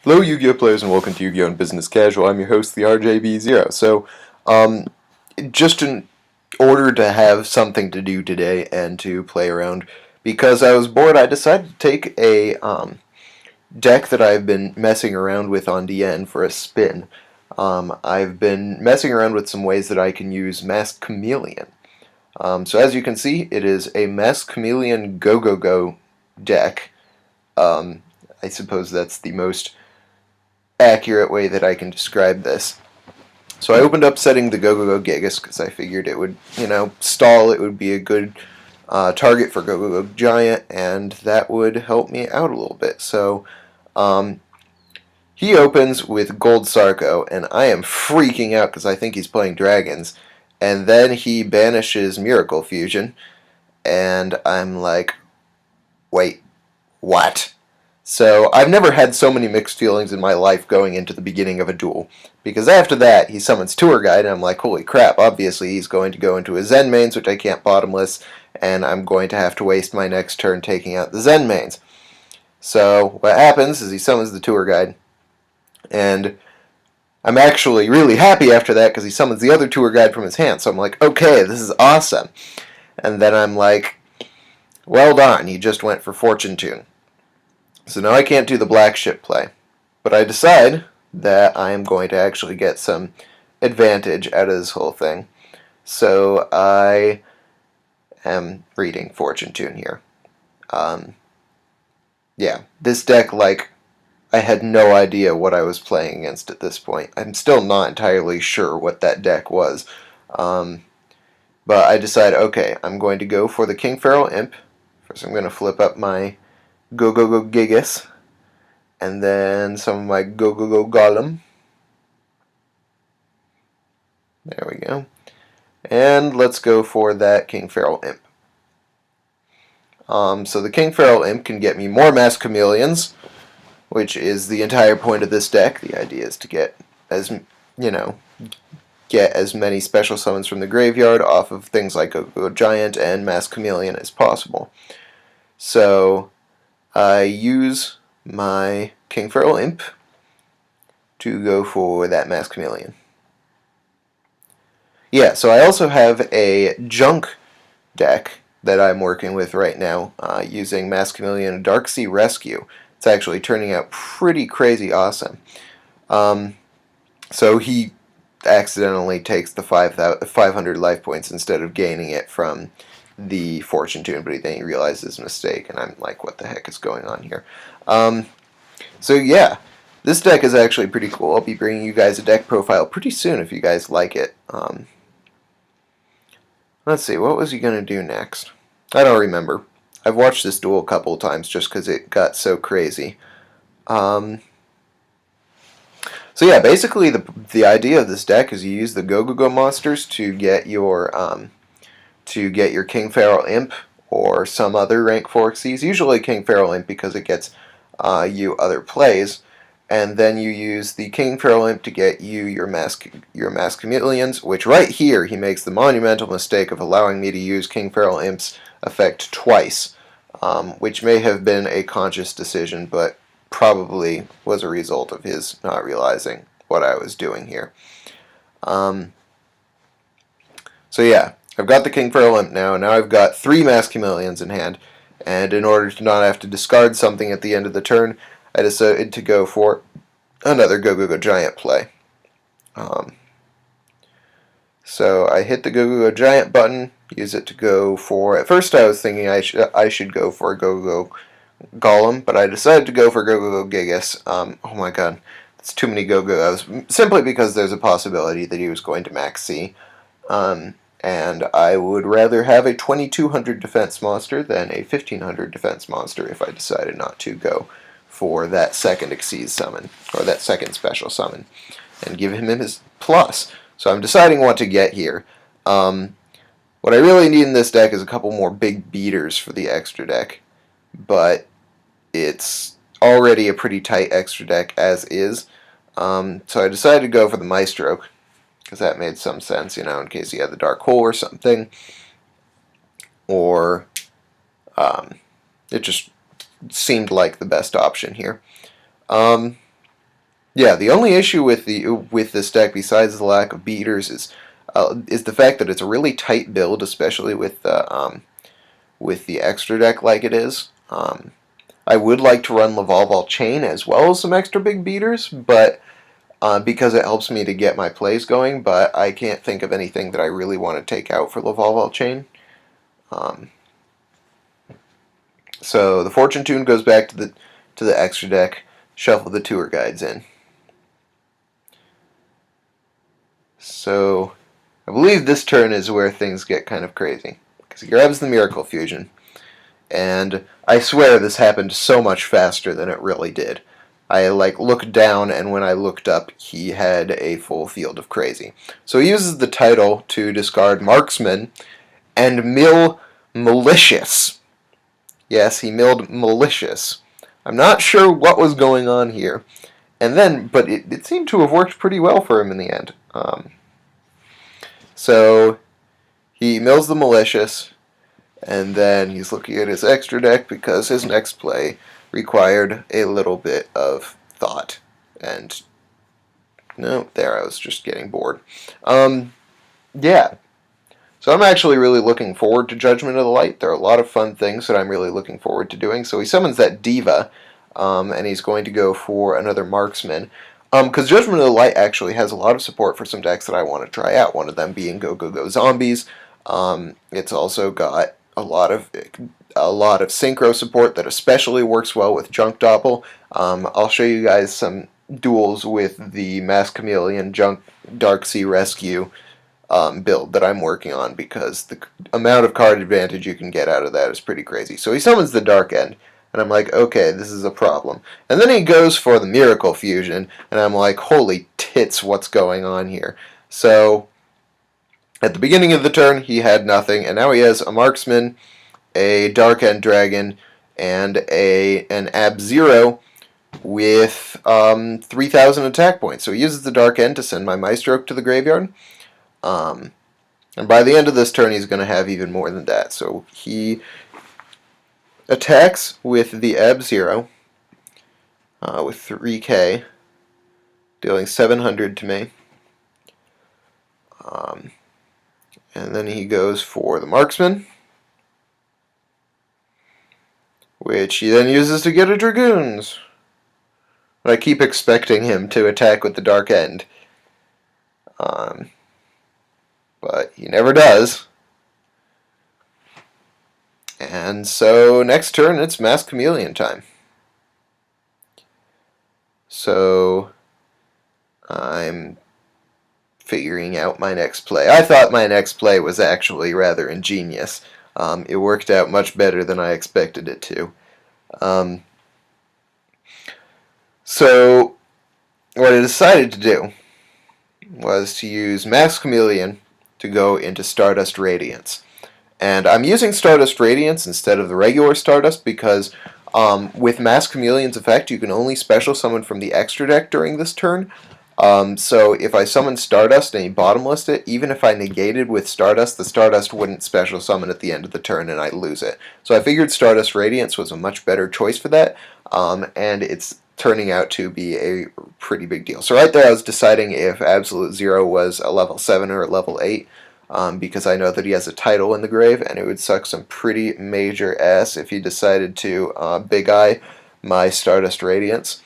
Hello, Yu-Gi-Oh players, and welcome to Yu-Gi-Oh! And Business Casual. I'm your host, the RJB0. Um, just in order to have something to do today and to play around, because I was bored, I decided to take a deck that I've been messing around with on DN for a spin. I've been messing around with some ways that I can use Masked Chameleon. So as you can see, it is a Masked Chameleon Gogogo deck. I suppose that's the most accurate way that I can describe this. So I opened up setting the Gogogo Gigas because I figured it would, stall. It would be a good target for Gogogo Giant, and that would help me out a little bit. So he opens with Gold Sarko, and I am freaking out because I think he's playing dragons. And then he banishes Miracle Fusion, and I'm like, wait, what? So I've never had so many mixed feelings in my life going into the beginning of a duel. Because after that, he summons Tour Guide, and I'm like, holy crap, obviously he's going to go into his Zen mains, which I can't bottomless, and I'm going to have to waste my next turn taking out the Zen mains. So what happens is he summons the Tour Guide, and I'm actually really happy after that because he summons the other Tour Guide from his hand, so I'm like, okay, this is awesome. And then I'm like, well done, he just went for Fortune Tune. So now I can't do the black ship play. But I decide that I am going to actually get some advantage out of this whole thing. So I am reading Fortune Tune here. Yeah, this deck, I had no idea what I was playing against at this point. I'm still not entirely sure what that deck was. But I decide, okay, I'm going to go for the King Pharaoh Imp. First I'm going to flip up my Gogogo Gigas, and then some of my Gogogo Golem. There we go. And let's go for that King Pharaoh Imp. So the King Pharaoh Imp can get me more Masked Chameleons, which is the entire point of this deck. The idea is to get get as many special summons from the graveyard off of things like Gogogo Giant and Masked Chameleon as possible. So I use my King Pharaoh Imp to go for that Masked Chameleon. Yeah, so I also have a junk deck that I'm working with right now using Masked Chameleon and Darksea Rescue. It's actually turning out pretty crazy awesome. So he accidentally takes the 500 life points instead of gaining it from the Fortune Tune, but then he realizes his mistake, and I'm like, what the heck is going on here? So yeah, this deck is actually pretty cool. I'll be bringing you guys a deck profile pretty soon if you guys like it. Let's see, what was he going to do next? I don't remember. I've watched this duel a couple of times just because it got so crazy. So yeah, basically the idea of this deck is you use the Gogogo monsters to get your King Pharaoh Imp or some other rank 4 Xyz. Usually King Pharaoh Imp because it gets you other plays. And then you use the King Pharaoh Imp to get you your Masked Chameleons, which right here he makes the monumental mistake of allowing me to use King Pharaoh Imp's effect twice, which may have been a conscious decision, but probably was a result of his not realizing what I was doing here. So yeah, I've got the King Pharaoh Imp now. Now I've got 3 Masked Chameleons in hand, and in order to not have to discard something at the end of the turn, I decided to go for another Gogogo Giant play. So I hit the Gogogo Giant button, use it to go for... At first I was thinking I should go for a Gogogo Golem, but I decided to go for Gogogo Gigas. Oh my god, that's too many Gogogos. Simply because there's a possibility that he was going to max C. And I would rather have a 2200 defense monster than a 1500 defense monster if I decided not to go for that second Xyz summon, or that second special summon, and give him his plus. So I'm deciding what to get here. What I really need in this deck is a couple more big beaters for the extra deck, but it's already a pretty tight extra deck as is. So I decided to go for the Maestro, because that made some sense, in case he had the Dark Hole or something. Or it just seemed like the best option here. Yeah, the only issue with this deck, besides the lack of beaters, is the fact that it's a really tight build, especially with the extra deck like it is. I would like to run Lavalval Chain as well as some extra big beaters, but because it helps me to get my plays going. But I can't think of anything that I really want to take out for Lavalval Chain. Um, so the Fortune Tune goes back to the extra deck. Shuffle the tour guides in. So I believe this turn is where things get kind of crazy because he grabs the Miracle Fusion. And I swear this happened so much faster than it really did. I looked down, and when I looked up, he had a full field of crazy. So he uses the title to discard Marksman and mill Malicious. Yes, he milled Malicious. I'm not sure what was going on here. And then, but it seemed to have worked pretty well for him in the end. So he mills the Malicious, and then he's looking at his extra deck because his next play required a little bit of thought. And no, there, I was just getting bored. Yeah. So I'm actually really looking forward to Judgment of the Light. There are a lot of fun things that I'm really looking forward to doing. So he summons that Diva, and he's going to go for another Marksman. Because Judgment of the Light actually has a lot of support for some decks that I want to try out, one of them being Gogogo Zombies. It's also got a lot of synchro support that especially works well with Junk Doppel. I'll show you guys some duels with the Masked Chameleon Junk Dark Sea Rescue build that I'm working on because the amount of card advantage you can get out of that is pretty crazy. So he summons the Dark End, and I'm like, okay, this is a problem. And then he goes for the Miracle Fusion, and I'm like, holy tits, what's going on here? So at the beginning of the turn, he had nothing, and now he has a Marksman, a Dark End Dragon, and an Ab-Zero with 3,000 attack points. So he uses the Dark End to send my Maestro to the graveyard. And by the end of this turn, he's going to have even more than that. So he attacks with the Ab-Zero with 3k, dealing 700 to me. And then he goes for the Marksman, which he then uses to get a Dragoons. But I keep expecting him to attack with the Dark End. But he never does. And so next turn, it's Masked Chameleon time. So I'm figuring out my next play. I thought my next play was actually rather ingenious. It worked out much better than I expected it to. So what I decided to do was to use Masked Chameleon to go into Stardust Radiance. And I'm using Stardust Radiance instead of the regular Stardust because with Masked Chameleon's effect, you can only special summon from the extra deck during this turn. So if I summon Stardust and he bottomlessed it, even if I negated with Stardust, the Stardust wouldn't special summon at the end of the turn and I'd lose it. So I figured Stardust Radiance was a much better choice for that, and it's turning out to be a pretty big deal. So right there I was deciding if Absolute Zero was a level 7 or a level 8. Because I know that he has a title in the grave, and it would suck some pretty major ass if he decided to Big Eye my Stardust Radiance.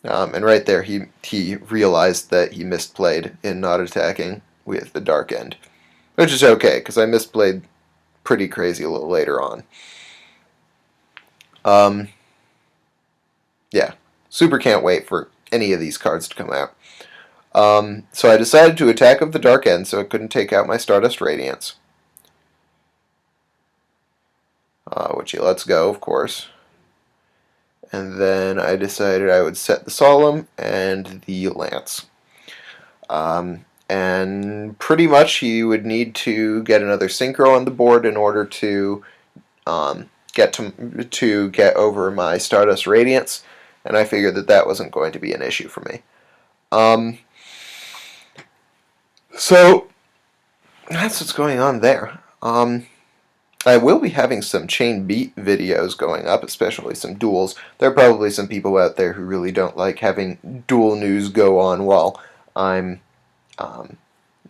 And right there, he realized that he misplayed in not attacking with the Dark End, which is okay, because I misplayed pretty crazy a little later on. Yeah, super can't wait for any of these cards to come out. So I decided to attack with the Dark End so it couldn't take out my Stardust Radiance. Which he lets go, of course. And then I decided I would set the Solemn and the Lance. And pretty much he would need to get another Synchro on the board in order to get over my Stardust Radiance. And I figured that that wasn't going to be an issue for me. So that's what's going on there. I will be having some chain beat videos going up, especially some duels. There are probably some people out there who really don't like having duel news go on while I'm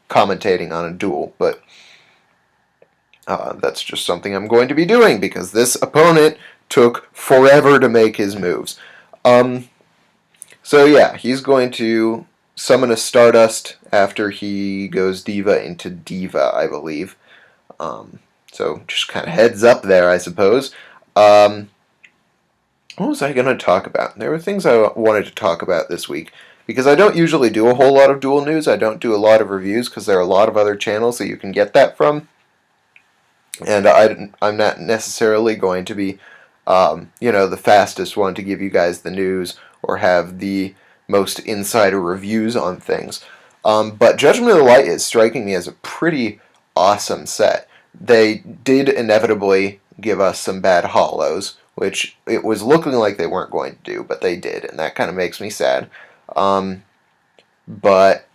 commentating on a duel, but that's just something I'm going to be doing because this opponent took forever to make his moves. So yeah, he's going to summon a Stardust after he goes Diva into Diva, I believe. So just kind of heads up there, I suppose. What was I going to talk about? There were things I wanted to talk about this week. Because I don't usually do a whole lot of duel news. I don't do a lot of reviews because there are a lot of other channels that you can get that from. And I'm not necessarily going to be, the fastest one to give you guys the news or have the most insider reviews on things. But Judgment of the Light is striking me as a pretty awesome set. They did inevitably give us some bad hollows, which it was looking like they weren't going to do, but they did, and that kind of makes me sad. But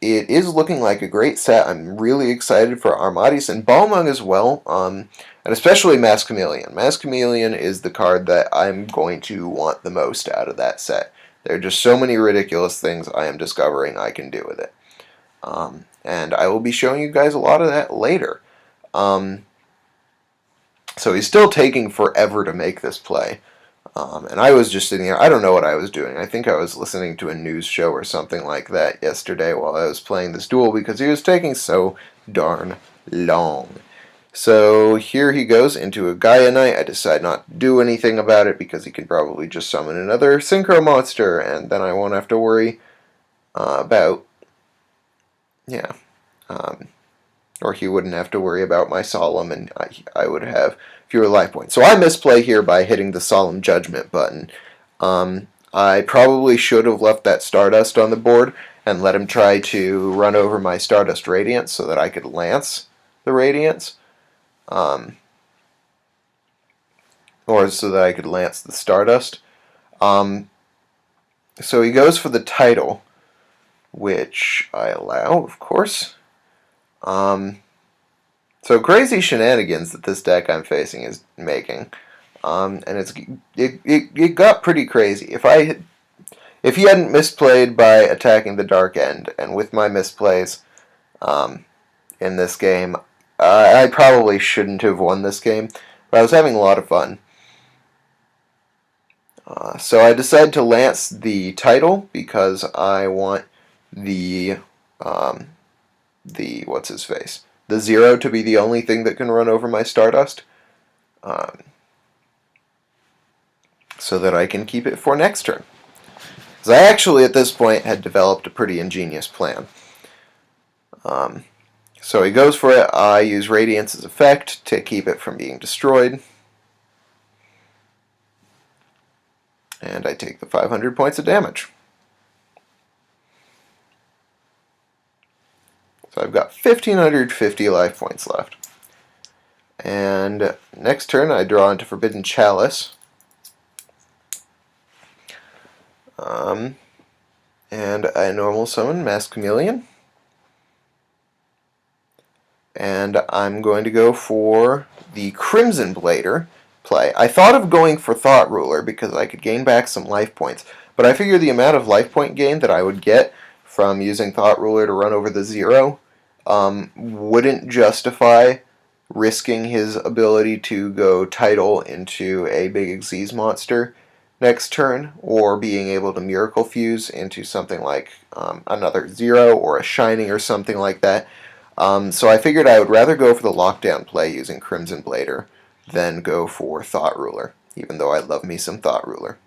it is looking like a great set. I'm really excited for Armades and Balmung as well, and especially Masked Chameleon. Masked Chameleon is the card that I'm going to want the most out of that set. There are just so many ridiculous things I am discovering I can do with it. And I will be showing you guys a lot of that later. So he's still taking forever to make this play. And I was just sitting there. I don't know what I was doing. I think I was listening to a news show or something like that yesterday while I was playing this duel because he was taking so darn long. So here he goes into a Gaia Knight. I decide not to do anything about it because he can probably just summon another Synchro monster, and then I won't have to worry about, yeah, or he wouldn't have to worry about my Solemn, and I would have fewer life points. So I misplay here by hitting the Solemn Judgment button. I probably should have left that Stardust on the board and let him try to run over my Stardust Radiance so that I could Lance the Radiance. Or so that I could Lance the Stardust. So he goes for the title, which I allow, of course. So crazy shenanigans that this deck I'm facing is making, and it got pretty crazy. If he hadn't misplayed by attacking the Dark End, and with my misplays in this game, I probably shouldn't have won this game, but I was having a lot of fun. So I decided to Lance the title because I want the what's his face, the 0 to be the only thing that can run over my Stardust, so that I can keep it for next turn. Because I actually at this point had developed a pretty ingenious plan. So he goes for it. I use Radiance's effect to keep it from being destroyed. And I take the 500 points of damage. So I've got 1,550 life points left. And next turn I draw into Forbidden Chalice. And I normal summon Masked Chameleon. And I'm going to go for the Crimson Blader play. I thought of going for Thought Ruler because I could gain back some life points, but I figured the amount of life point gain that I would get from using Thought Ruler to run over the 0 wouldn't justify risking his ability to go Tidal into a Big Xyz monster next turn, or being able to Miracle Fuse into something like another 0 or a Shining or something like that. So I figured I would rather go for the lockdown play using Crimson Blader than go for Thought Ruler, even though I love me some Thought Ruler.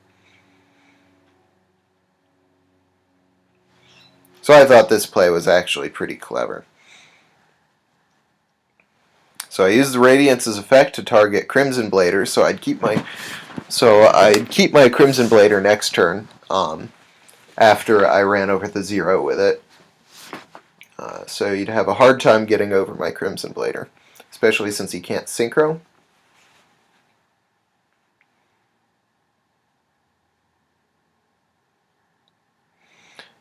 So I thought this play was actually pretty clever. So I used the Radiance's effect to target Crimson Blader, so I'd keep my Crimson Blader next turn after I ran over the 0 with it. So you'd have a hard time getting over my Crimson Blader, especially since he can't Synchro.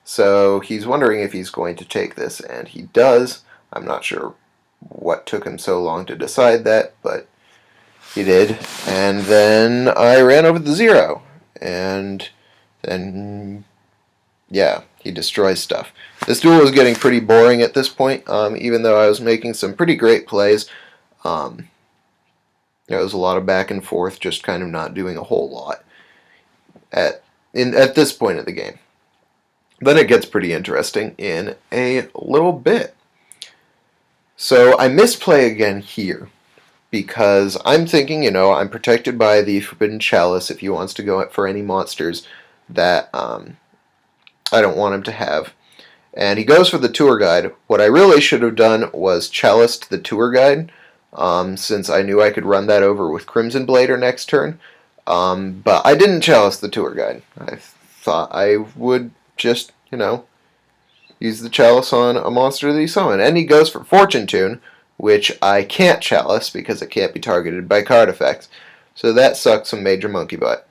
So he's wondering if he's going to take this, and he does. I'm not sure what took him so long to decide that, but he did. And then I ran over the 0, and then, yeah, he destroys stuff. This duel was getting pretty boring at this point, even though I was making some pretty great plays. There was a lot of back and forth, just kind of not doing a whole lot at this point of the game. Then it gets pretty interesting in a little bit. So I misplay again here, because I'm thinking, I'm protected by the Forbidden Chalice if he wants to go for any monsters that I don't want him to have. And he goes for the Tour Guide. What I really should have done was chaliced the Tour Guide, since I knew I could run that over with Crimson Blader next turn. But I didn't chalice the Tour Guide. I thought I would just, use the chalice on a monster that he summoned. And he goes for Fortune Tune, which I can't chalice because it can't be targeted by card effects. So that sucks some major monkey butt.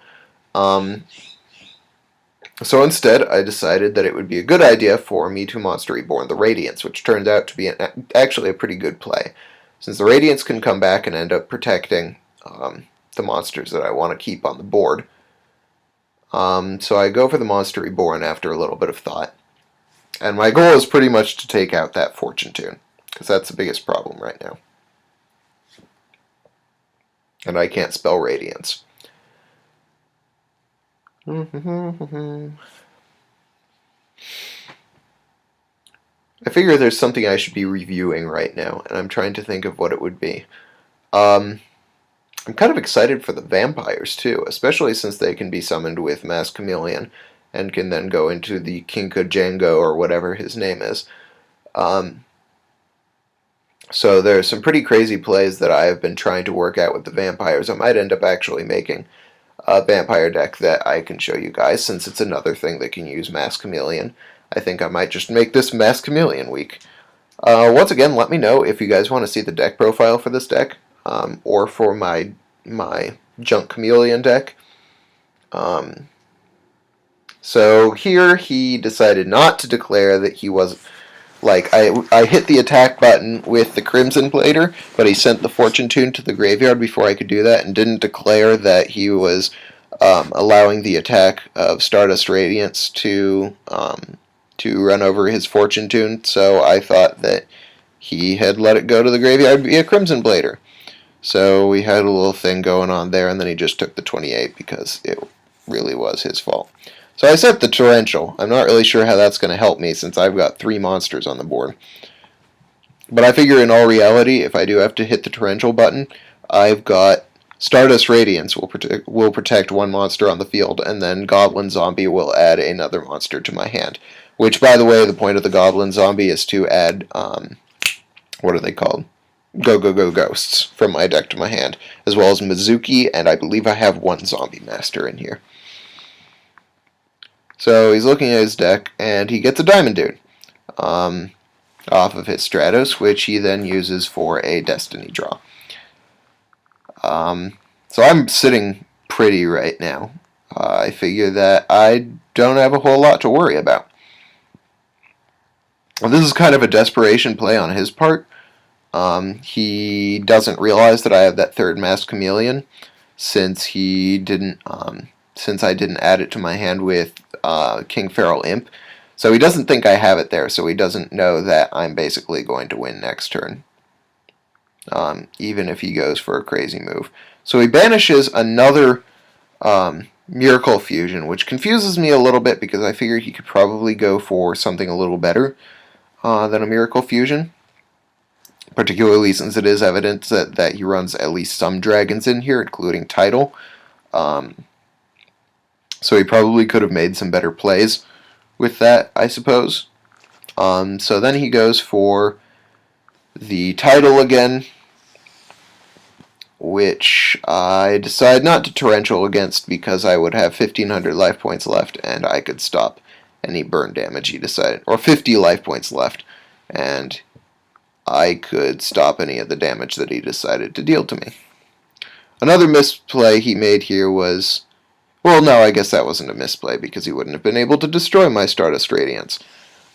So instead, I decided that it would be a good idea for me to Monster Reborn the Radiance, which turned out to be actually a pretty good play, since the Radiance can come back and end up protecting the monsters that I want to keep on the board. So I go for the Monster Reborn after a little bit of thought. And my goal is pretty much to take out that Fortune Tune, because that's the biggest problem right now. And I can't spell Radiance. I figure there's something I should be reviewing right now, and I'm trying to think of what it would be. I'm kind of excited for the vampires, too, especially since they can be summoned with Masked Chameleon, and can then go into the Kinka Django, or whatever his name is. So there's some pretty crazy plays that I have been trying to work out with the vampires. I might end up actually making a vampire deck that I can show you guys, since it's another thing that can use Masked Chameleon. I think I might just make this Masked Chameleon week. Once again, let me know if you guys want to see the deck profile for this deck, or for my Junk Chameleon deck. So here he decided not to declare that he was... I hit the attack button with the Crimson Blader, but he sent the Fortune Tune to the graveyard before I could do that, and didn't declare that he was allowing the attack of Stardust Radiance to run over his Fortune Tune, so I thought that he had let it go to the graveyard via Crimson Blader. So we had a little thing going on there, and then he just took the 28 because it really was his fault. So I set the Torrential. I'm not really sure how that's going to help me, since I've got 3 monsters on the board. But I figure in all reality, if I do have to hit the Torrential button, I've got Stardust Radiance will protect 1 monster on the field, and then Goblin Zombie will add another monster to my hand. Which, by the way, the point of the Goblin Zombie is to add, what are they called? Gogogo Ghosts from my deck to my hand, as well as Mizuki, and I believe I have 1 Zombie Master in here. So he's looking at his deck, and he gets a Diamond Dude off of his Stratos, which he then uses for a Destiny draw. So I'm sitting pretty right now. I figure that I don't have a whole lot to worry about. Well, this is kind of a desperation play on his part. He doesn't realize that I have that 3rd Masked Chameleon, since I didn't add it to my hand with King Feral Imp. So he doesn't think I have it there, so he doesn't know that I'm basically going to win next turn, even if he goes for a crazy move. So he banishes another Miracle Fusion, which confuses me a little bit, because I figured he could probably go for something a little better than a Miracle Fusion, particularly since it is evident that he runs at least some dragons in here, including Tidal. So he probably could have made some better plays with that, I suppose. So then he goes for the Tidal again, which I decide not to Torrential against, because I would have 1,500 life points left, and I could stop any burn damage he decided, or 50 life points left, and I could stop any of the damage that he decided to deal to me. Another misplay he made here was... Well, no, I guess that wasn't a misplay, because he wouldn't have been able to destroy my Stardust Radiance.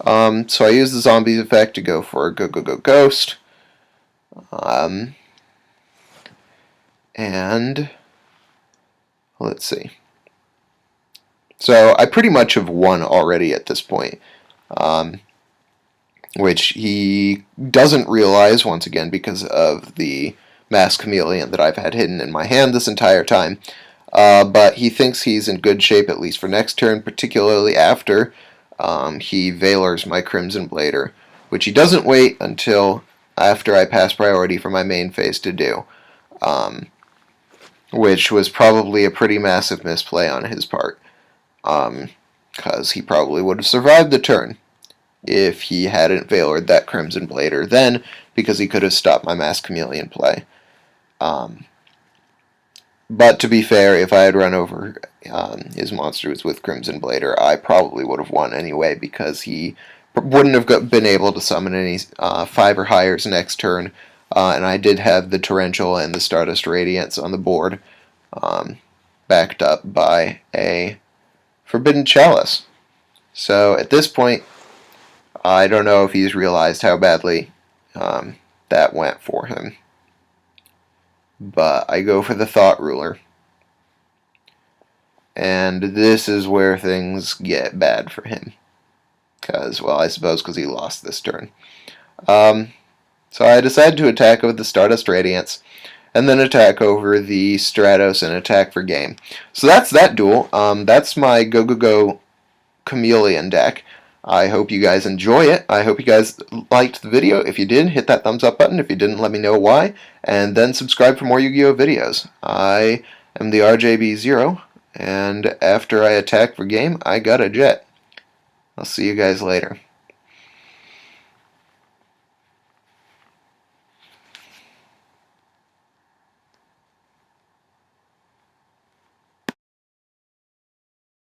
So I used the Zombies effect to go for a Gogogo Ghost. Um, and let's see. So I pretty much have won already at this point, which he doesn't realize, once again, because of the Masked Chameleon that I've had hidden in my hand this entire time. But he thinks he's in good shape, at least for next turn, particularly after he Valors my Crimson Blader, which he doesn't wait until after I pass priority for my main phase to do, which was probably a pretty massive misplay on his part, because he probably would have survived the turn if he hadn't Valored that Crimson Blader then, because he could have stopped my Masked Chameleon play. But to be fair, if I had run over his monsters with Crimson Blader, I probably would have won anyway, because he wouldn't have been able to summon any 5 or highers next turn, and I did have the Torrential and the Stardust Radiance on the board, backed up by a Forbidden Chalice. So at this point, I don't know if he's realized how badly that went for him. But I go for the Thought Ruler. And this is where things get bad for him. Because, well, I suppose because he lost this turn. So I decide to attack with the Stardust Radiance, and then attack over the Stratos and attack for game. So that's that duel. That's my Gogogo Chameleon deck. I hope you guys enjoy it. I hope you guys liked the video. If you did, hit that thumbs up button. If you didn't, let me know why. And then subscribe for more Yu-Gi-Oh! Videos. I am the RJB0, and after I attack for game, I got a jet. I'll see you guys later.